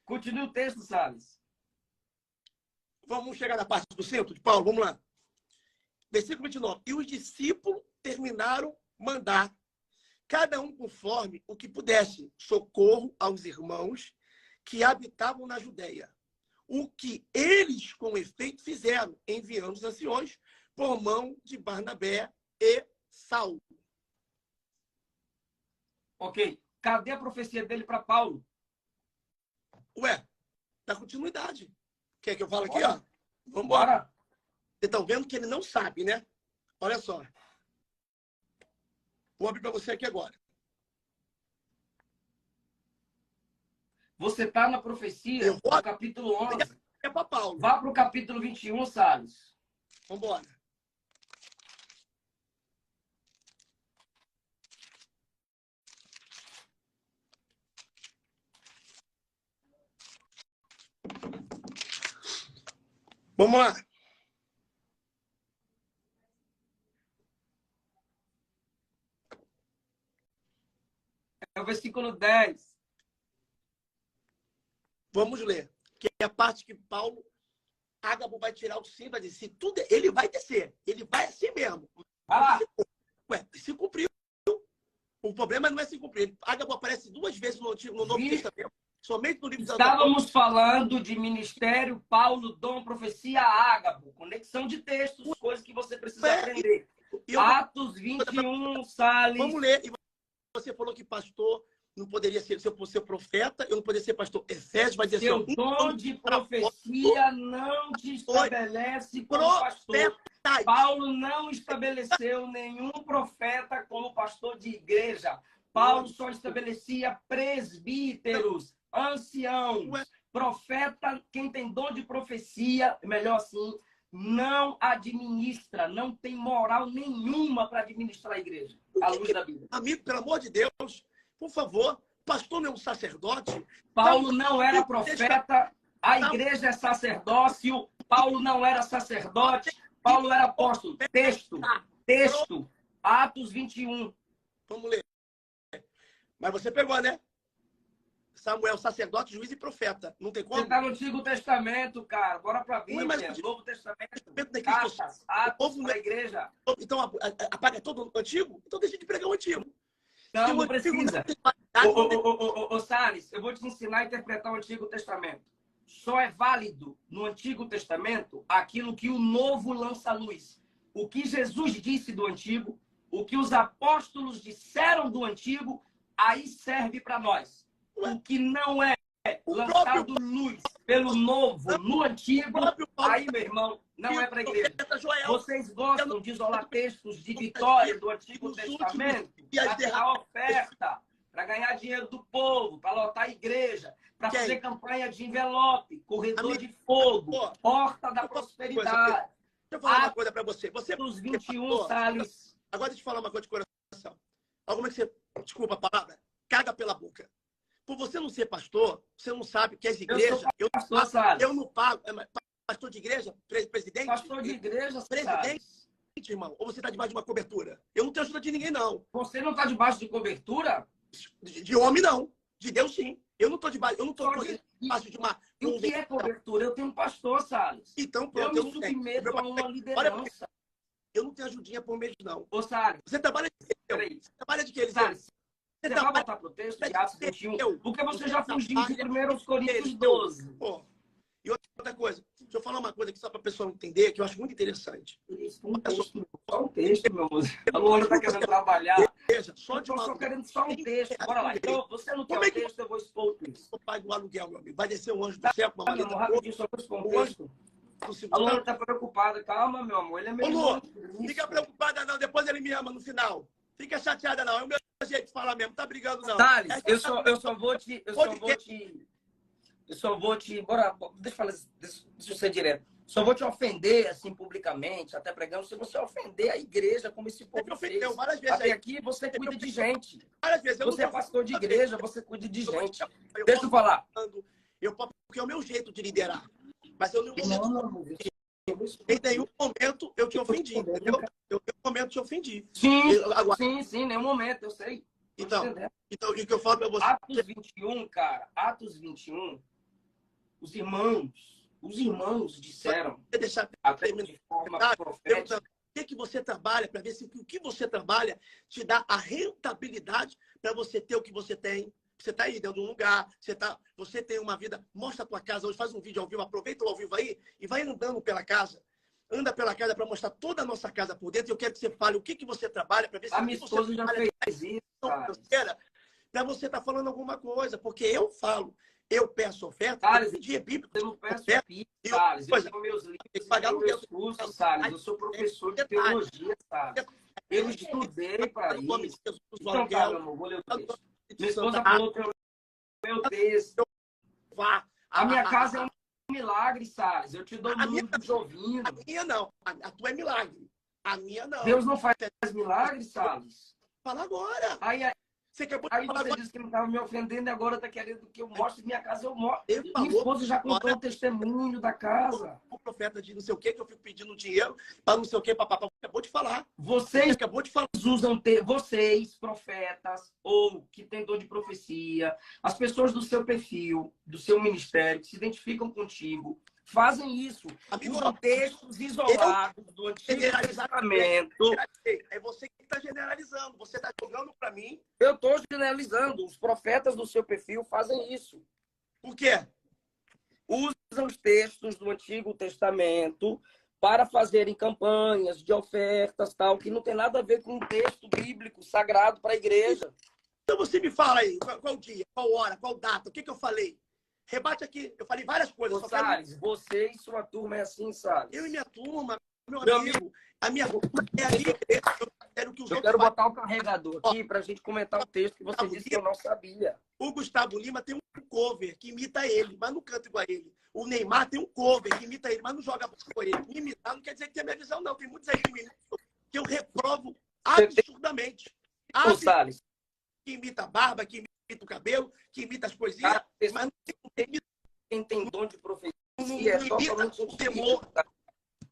Continue o texto, Salles. Vamos chegar na parte do centro de Paulo, vamos lá. Versículo 29. E os discípulos terminaram mandar, cada um conforme o que pudesse, socorro aos irmãos que habitavam na Judéia. O que eles, com efeito, fizeram, enviando os anciões por mão de Barnabé e Saulo. Ok. Cadê a profecia dele para Paulo? Ué, dá continuidade. Quer que eu fale aqui, Bora. ó? Vamos embora. Bora. Vocês estão vendo que ele não sabe, né? Olha só. Vou abrir para você aqui agora. Você está na profecia, no capítulo 11. É para Paulo. Vá para o capítulo 21, Salles. Vamos embora. Vamos lá. É o versículo 10. Vamos ler. Que é a parte que Paulo, Ágabo vai tirar o cinto, vai dizer, se tudo, ele vai descer. Ele vai assim mesmo. Ah. Ué, se cumpriu. O problema não é se cumprir. Ágabo aparece 2 vezes no Novo Testamento. Somente no livro de Estávamos falando de ministério, Paulo, dom, profecia, Ágabo. Conexão de textos, coisas que você precisa aprender. Atos 21, Salles. Vamos ler. E você falou que pastor não poderia ser, se eu fosse profeta, eu não poderia ser pastor. Efésios vai dizer seu assim, dom de profecia não te estabelece como pastor. Paulo não estabeleceu nenhum profeta como pastor de igreja. Paulo só estabelecia presbíteros, anciãos, profeta, quem tem dom de profecia, melhor assim, não administra, não tem moral nenhuma para administrar a igreja, à luz da Bíblia. Amigo, pelo amor de Deus, por favor, pastor não é um sacerdote? Paulo não era profeta, a igreja é sacerdócio, Paulo não era sacerdote, Paulo era apóstolo. Texto, Atos 21. Vamos ler. Mas você pegou, né? Samuel, sacerdote, juiz e profeta. Não tem como? Você está no Antigo Testamento, cara. Bora para a Bíblia. Novo Testamento. Cartas, Atos para a igreja. Então, apaga todo o Antigo? Então deixa de pregar o Antigo. Não precisa. Ô, Salles, eu vou te ensinar a interpretar o Antigo Testamento. Só é válido no Antigo Testamento aquilo que o Novo lança à luz. O que Jesus disse do Antigo, o que os apóstolos disseram do Antigo, aí serve para nós. O que não é lançado luz pelo Novo no Antigo, aí, meu irmão, não é para a igreja. Vocês gostam de isolar textos de vitória do Antigo Testamento para tirar oferta, para ganhar dinheiro do povo, para lotar a igreja, para fazer campanha de envelope, corredor de fogo, porta da prosperidade. Deixa eu falar uma coisa para você. Os 21, Salles. Agora deixa eu falar uma coisa de coração. Alguma que você, desculpa a palavra, caga pela boca. Por você não ser pastor, você não sabe que as igrejas... Eu não pago. Pastor de igreja? Presidente? Pastor de igreja, presidente, irmão. Ou você está debaixo de uma cobertura? Eu não tenho ajuda de ninguém, não. Você não está debaixo de cobertura? De homem, não. De Deus, sim. Eu não estou debaixo de uma... E o que é cobertura? Eu tenho um pastor, Salles. Então, pronto, eu me submeto a uma liderança. Eu não tenho ajudinha por mês, não. Ô, Salles. Você trabalha de quê? Você trabalha de quê, Salles? Você vai voltar para o texto de Atos 21? Porque você já fugiu de 1 Coríntios 12. Pô. E outra coisa, deixa eu falar uma coisa aqui só para a pessoa entender, que eu acho muito interessante. Só um texto, meu moço. A Luana está querendo trabalhar. Só de só querendo só um texto. Bora lá. Então, você não quer o texto, eu vou expor o texto. O pai do aluguel, meu amigo. Vai descer um anjo do céu com uma maleta. Rapidinho, só vou expor um texto. A Luana está preocupada. Calma, meu amor. Ele é meu irmão. Fica preocupada, não. Depois ele me ama no final. Fica chateada, não. É o meu jeito de falar mesmo. Tá brigando, não. Salles, eu só vou te... Bora, deixa eu ser direto. Só vou te ofender, assim, publicamente, até pregando, se você ofender a igreja, como esse povo fez. Várias vezes até aqui você cuida de gente. Várias vezes. Você é pastor de igreja, você cuida de gente. Deixa eu falar. Porque é o meu jeito de liderar. Mas eu não... Em nenhum momento eu te ofendi, entendeu? Eu, em nenhum momento te ofendi. Sim, sim, nenhum momento, eu sei. Então, e o que eu falo para você... Atos 21, cara, Atos 21, os irmãos disseram, deixar até de forma profética, o que você trabalha, para ver se o que você trabalha te dá a rentabilidade para você ter o que você tem. Você está aí dentro de um lugar, você tem uma vida, mostra a tua casa hoje, faz um vídeo ao vivo, aproveita o ao vivo aí e vai andando pela casa. Anda pela casa para mostrar toda a nossa casa por dentro. Eu quero que você fale o que você trabalha, para ver se a minha esposa já fez isso, para você estar falando alguma coisa. Porque eu falo, eu peço oferta, Salles, eu pedi bíblico, eu não peço oferta, Salles, eu tenho meus livros, pagar eu tenho meus cursos, Salles, eu sou professor de teologia, Salles. Eu estudei para isso. Então, tá, meu amor, vou ler o texto. Minha esposa falou que meu texto. A minha casa é um milagre, Salles. Eu te dou o número dos ouvindo. A minha não. A tua é milagre. A minha não. Deus não faz milagres, Salles? Fala agora. Você disse que não estava me ofendendo e agora está querendo que eu mostre minha casa. Eu mostro. Minha esposa já contou o testemunho da casa. O profeta de não sei o que eu fico pedindo dinheiro para não sei o que, papapá. Acabou de falar. Vocês usam vocês, profetas, ou que têm dom de profecia, as pessoas do seu perfil, do seu ministério, que se identificam contigo, fazem isso. Usam textos isolados do Antigo Testamento. É você que está generalizando. Você está jogando para mim. Eu estou generalizando. Os profetas do seu perfil fazem isso. Por quê? Usam os textos do Antigo Testamento para fazerem campanhas de ofertas, tal, que não tem nada a ver com o texto bíblico sagrado para a igreja. Então você me fala aí, qual dia, qual hora, qual data, o que eu falei? Rebate aqui. Eu falei várias coisas. Salles, você e sua turma é assim, Salles. Eu e minha turma, meu amigo. A minha turma é a minha igreja. Eu quero botar o carregador aqui para a gente comentar o texto que você disse que eu não sabia. O Gustavo Lima tem um cover que imita ele, mas não canta igual a ele. O Neymar tem um cover que imita ele, mas não joga com ele. Me imitar não quer dizer que tem a minha visão, não. Tem muitos aí que eu reprovo absurdamente. Salles. Que imita a barba, que imita o cabelo, que imita as coisinhas, mas não tem quem tem dom de profecia é totalmente o temor.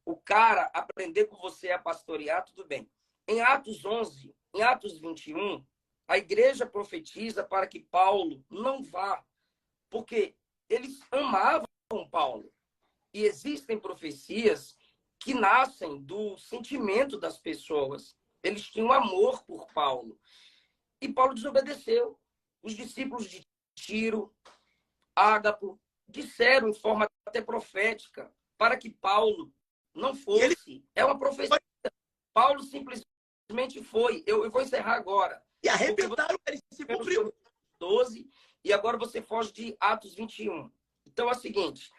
O cara aprender com você a pastorear, tudo bem. Em Atos 11, em Atos 21, a igreja profetiza para que Paulo não vá, porque eles amavam Paulo. E existem profecias que nascem do sentimento das pessoas. Eles tinham amor por Paulo. E Paulo desobedeceu. Os discípulos de Tiro, Ágapo, disseram em forma até profética para que Paulo não fosse. É uma profecia. Paulo simplesmente foi. Eu vou encerrar agora. E arrebentaram, ele se cumpriu. 12, e agora você foge de Atos 21. Então é o seguinte,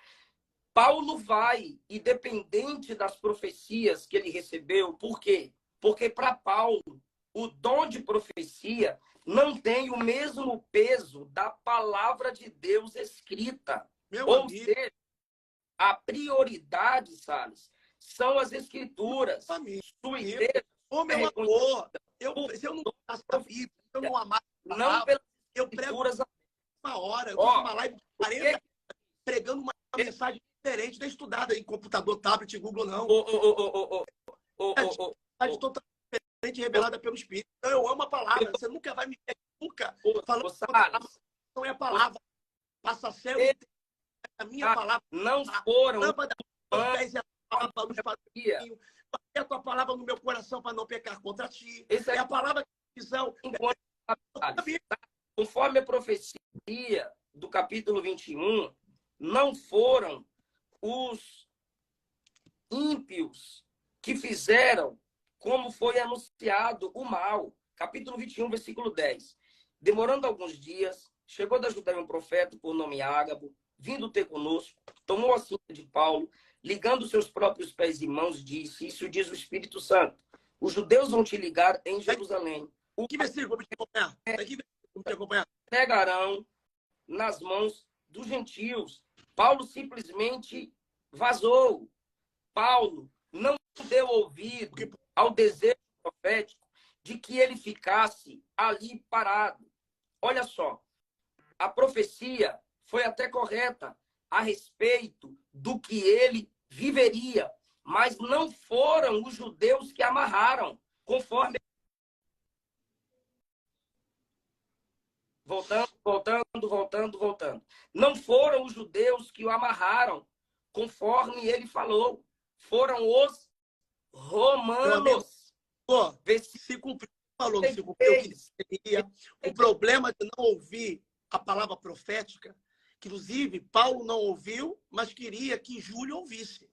Paulo vai, independente das profecias que ele recebeu, por quê? Porque para Paulo, o dom de profecia não tem o mesmo peso da palavra de Deus escrita. Ou seja, a prioridade, Salles, são as escrituras. Sua igreja meu amor, se eu não gostasse da Bíblia, se eu não amasse a palavra, não pelas eu prego uma hora, eu faço uma live de 40 pregando uma mensagem diferente, não é estudada em computador, tablet, Google, não. Mensagem totalmente diferente, revelada pelo Espírito. Então eu amo a palavra, você nunca vai me ver, nunca, falando não é a palavra. Passa céu e a minha palavra. Não foram. A tua palavra no meu coração para não pecar contra ti. É a palavra que visão. Conforme a profecia do capítulo 21, não foram os ímpios que fizeram como foi anunciado o mal. Capítulo 21, versículo 10. Demorando alguns dias, chegou da Judéia um profeta por nome Ágabo, vindo ter conosco, tomou a cinta de Paulo, ligando seus próprios pés e mãos, disse, isso diz o Espírito Santo, os judeus vão te ligar em Jerusalém. Que versículo te acompanhar? Te acompanhar? Pegarão nas mãos dos gentios. Paulo simplesmente vazou. Paulo não deu ouvido ao desejo profético de que ele ficasse ali parado. Olha só, a profecia foi até correta a respeito do que ele viveria, mas não foram os judeus que amarraram, conforme Voltando. Não foram os judeus que o amarraram, conforme ele falou. Foram os romanos. Pô, se cumpriu, falou, não se cumpriu o que seria. O problema de não ouvir a palavra profética, que inclusive Paulo não ouviu, mas queria que Júlio ouvisse.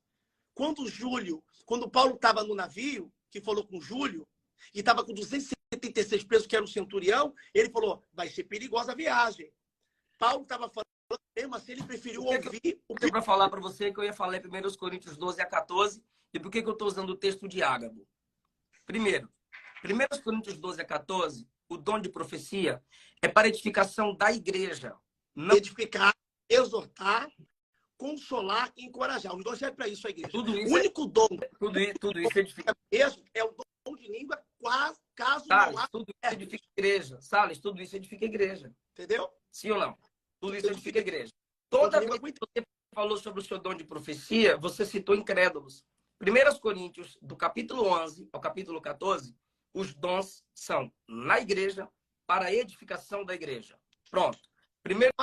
Quando Paulo estava no navio, que falou com Júlio, e estava com 276 presos, que era o centurião, ele falou, vai ser perigosa a viagem. Paulo estava falando mesmo assim, ele preferiu ouvir o que... Para falar para você que eu ia falar em 1 Coríntios 12 a 14, e por que eu estou usando o texto de Ágabo? Primeiro, 1 Coríntios 12 a 14, o dom de profecia é para edificação da igreja. Não... Edificar, exortar, consolar e encorajar. Os dois servem para isso, a igreja. Tudo isso o único dom... Tudo isso edifica mesmo é o dom de língua, caso Salles, não há... tudo isso edifica a igreja. Salles, tudo isso edifica a igreja. Entendeu? Sim ou não? Tudo isso edifica a igreja. Toda vez que você falou sobre o seu dom de profecia, você citou incrédulos. 1 Coríntios, do capítulo 11 ao capítulo 14, os dons são na igreja, para a edificação da igreja. Pronto. Primeiro...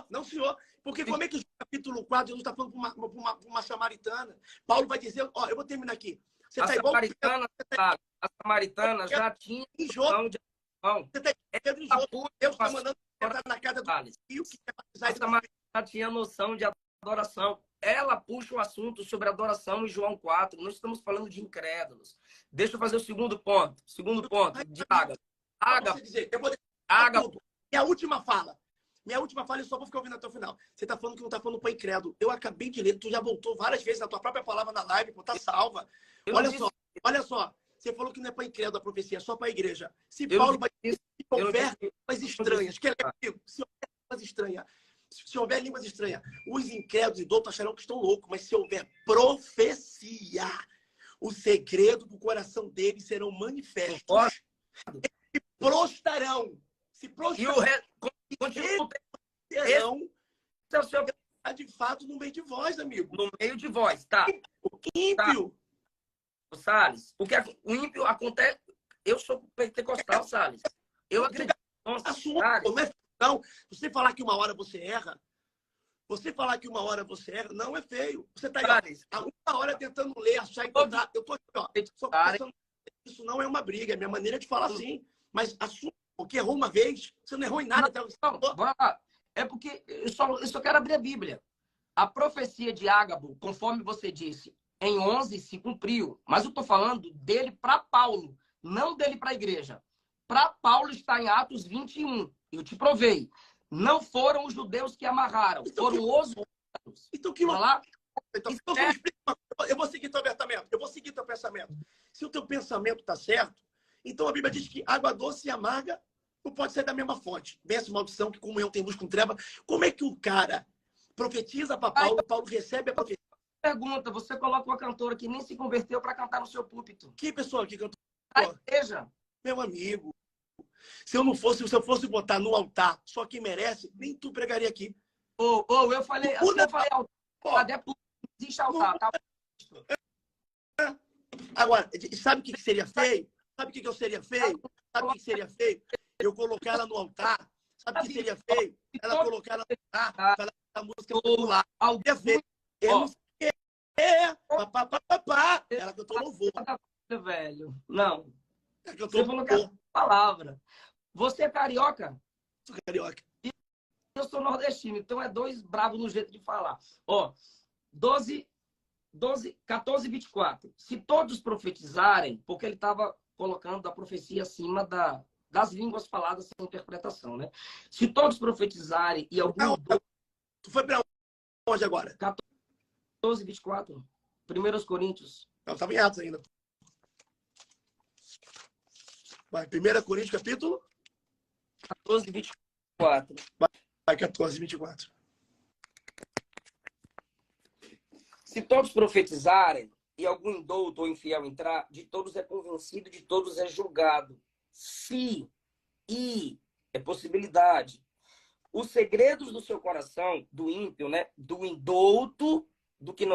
Não, senhor. Porque como é que o capítulo 4, Jesus está falando para uma samaritana? Paulo vai dizer, ó, eu vou terminar aqui. Você a tá igual... A samaritana já tinha noção de adoração. Você está Pedro e João. Deus está mandando entrar na casa do filho que quer batizar. A samaritana já tinha noção de adoração. Ela puxa o assunto sobre adoração em João 4. Não estamos falando de incrédulos. Deixa eu fazer o segundo ponto. Segundo ponto, de Ágabo. Ágabo. Minha última fala, eu só vou ficar ouvindo até o final. Você está falando que não está falando para incrédulo. Eu acabei de ler, tu já voltou várias vezes na tua própria palavra na live, pô, tá salva. Olha só. Você falou que não é para incrédulo a profecia, é só para a igreja. Se Paulo vai dizer se houver línguas estranhas, que é comigo, se houver línguas estranhas, se houver línguas estranhas, os incrédulos e doutos acharão que estão loucos, mas se houver profecia, o segredo do coração deles serão manifestos. Se prostrarão. E o resto serão de fato no meio de vós, amigo. No meio de vós, tá? Ímpio. Tá. Salles, o ímpio acontece... Eu sou pentecostal, Salles. Eu acredito. Não, você falar que uma hora você erra, não é feio. Você está há uma hora tentando ler, achar e encontrar. Eu estou aqui, ó. Isso não é uma briga, é minha maneira de falar assim. Mas assume, porque errou uma vez, você não errou em nada. É porque eu só quero abrir a Bíblia. A profecia de Ágabo, conforme você disse, em 11 se cumpriu. Mas eu estou falando dele para Paulo, não dele para a igreja. Para Paulo está em Atos 21. Eu te provei. Não foram os judeus que amarraram, então, foram os romanos. Então, que lá? Então, eu vou seguir teu pensamento. Se o teu pensamento está certo, então a Bíblia diz que água doce e amarga não pode ser da mesma fonte. Benção e maldição, que comunhão tem luz com treva. Como é que o cara profetiza para Paulo, Paulo recebe a profecia? Pergunta, você coloca uma cantora que nem se converteu para cantar no seu púlpito. Que pessoa que cantou? A igreja. Meu amigo, se eu fosse botar no altar só quem merece, nem tu pregaria aqui. Eu falei altar, até não existe altar, tá? Agora, sabe o que seria feio? Sabe o que eu seria feio? Eu colocar ela no altar. Sabe o que seria feio? Ela colocar ela no altar, falar a música popular. É feio. Ela cantou louvor. Velho, não. Você falou que é palavra. Você é carioca? Sou carioca. Eu sou nordestino, então é dois bravos no jeito de falar. 14, 24. Se todos profetizarem, porque ele estava colocando a profecia acima das línguas faladas sem interpretação, né? Se todos profetizarem e algum... Tu foi para onde agora? 14, 24. 1 Coríntios. Não, estava em Atos ainda. Vai, 1 Coríntios, capítulo? 14, 24. Vai, 14, 24. Se todos profetizarem e algum indouto ou infiel entrar, de todos é convencido, de todos é julgado. É possibilidade. Os segredos do seu coração, do ímpio, né? Do indouto, do que não